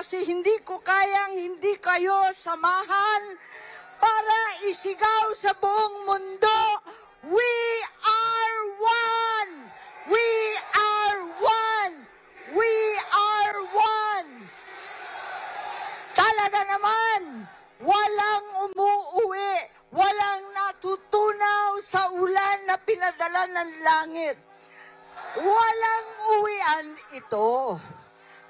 kasi hindi ko kayang hindi kayo samahan para isigaw sa buong mundo, we are one! We are one! We are one! Talaga naman, walang umuuwi, walang natutunaw sa ulan na pinadala ng langit. Walang uwian ito.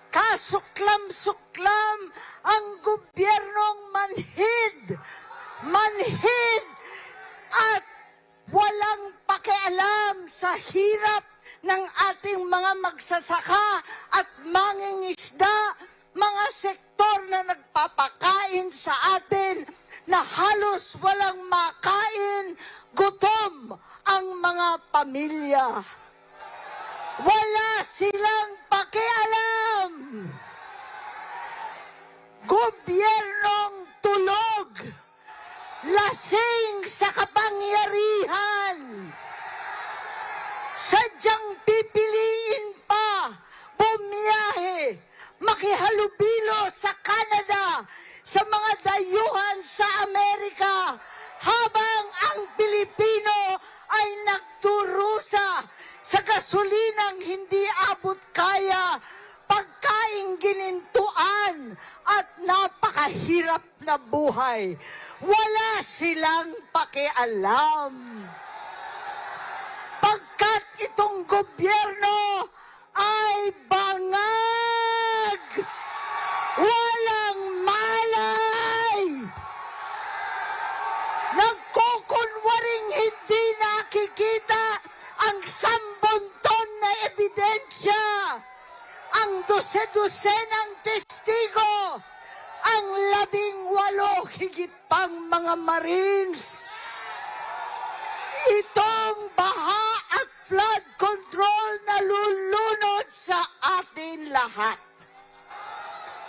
Kasuklam-suklam ang gobyernong manhid at walang pakialam sa hirap ng ating mga magsasaka at mangingisda, mga sektor na nagpapakain sa atin na halos walang makain, gutom ang mga pamilya. Wala silang pakialam. Gobyernong tulog, lasing sa kapangyarihan, sadyang pipiliin pa bumiyahe, makihalubilo sa Canada, sa mga dayuhan sa Amerika, habang ang Pilipino ay nagdurusa sa gasolinang hindi abot kaya, pagkaing ginintuan at napakahirap na buhay. Wala silang pakialam. Pagkat itong gobyerno ay bangag, walang malay, nagkukunwaring hindi nakikita ang 10 ton na ebidensya, ang 12 ng testigo, ang 18 higit pang mga Marines. Itong baha at flood control na lulunod sa atin lahat.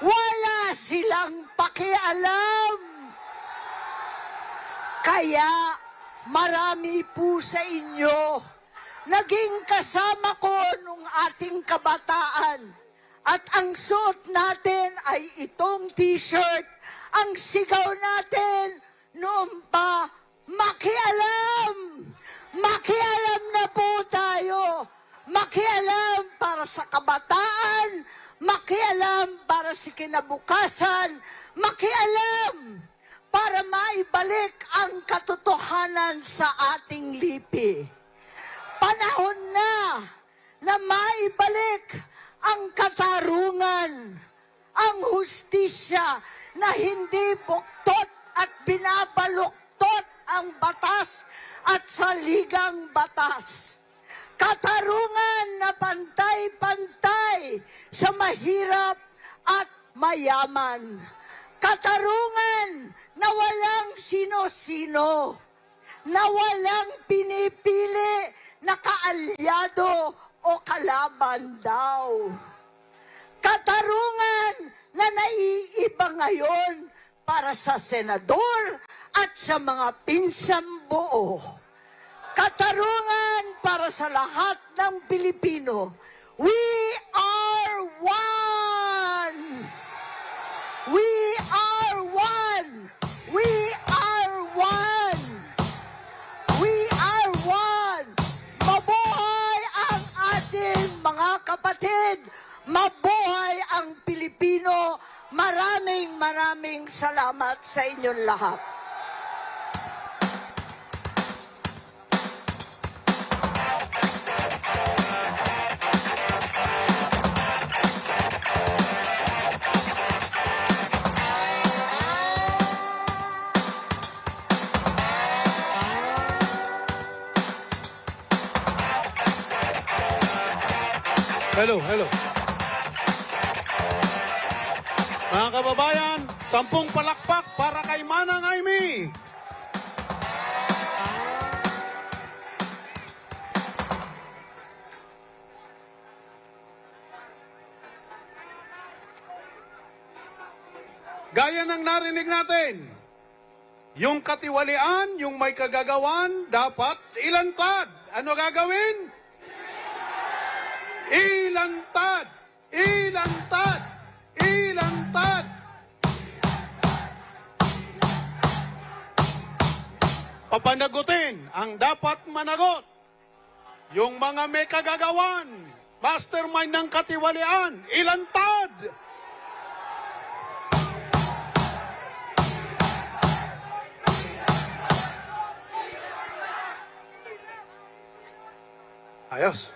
Wala silang pakialam. Kaya marami po sa inyo naging kasama ko nung ating kabataan. At ang suot natin ay itong t-shirt. Ang sigaw natin noon pa, makialam! Makialam na po tayo. Makialam para sa kabataan. Makialam para sa kinabukasan. Makialam para maibalik ang katotohanan sa ating lipi. Panahon na maibalik ang katarungan, ang hustisya na hindi buktot at binabaluktot ang batas at saligang batas. Katarungan na pantay-pantay sa mahirap at mayaman. Katarungan na walang sino-sino, na walang pinipili na kaalyado o kalaban daw. Katarungan na naiiba ngayon para sa senador at sa mga pinsang buo. Katarungan para sa lahat ng Pilipino. We are one! We are one! We are one! We are one! Mabuhay ang ating mga kapatid! Mabuhay ang Pilipino! Maraming salamat sa inyong lahat. Hello. Mga kababayan, 10 palakpak para kay Manang Aimee. Gaya ng narinig natin, yung katiwalian, yung may kagagawan, dapat ilantad. Ano gagawin? Ilantad! Ilantad! Ilantad! papanagutin ang dapat managot. Yung mga may kagagawan, mastermind ng katiwalian, ilantad! Ayos.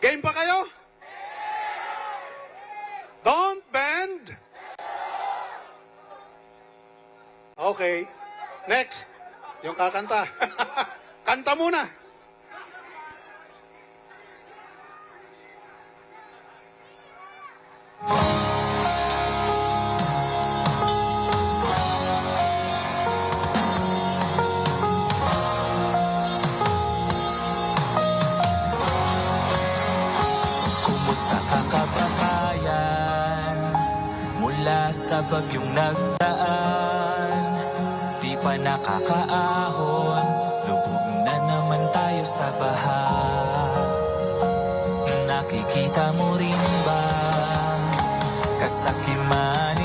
Game pa kayo? Don't bend. Okay. Next. Yung kakanta. Kanta muna. Kumusta ka kababayan? Mula sa bagyong nagdaan, di pa nakakaahon, lubog na naman tayo sa baha. Nakikita mo rin ba kasakiman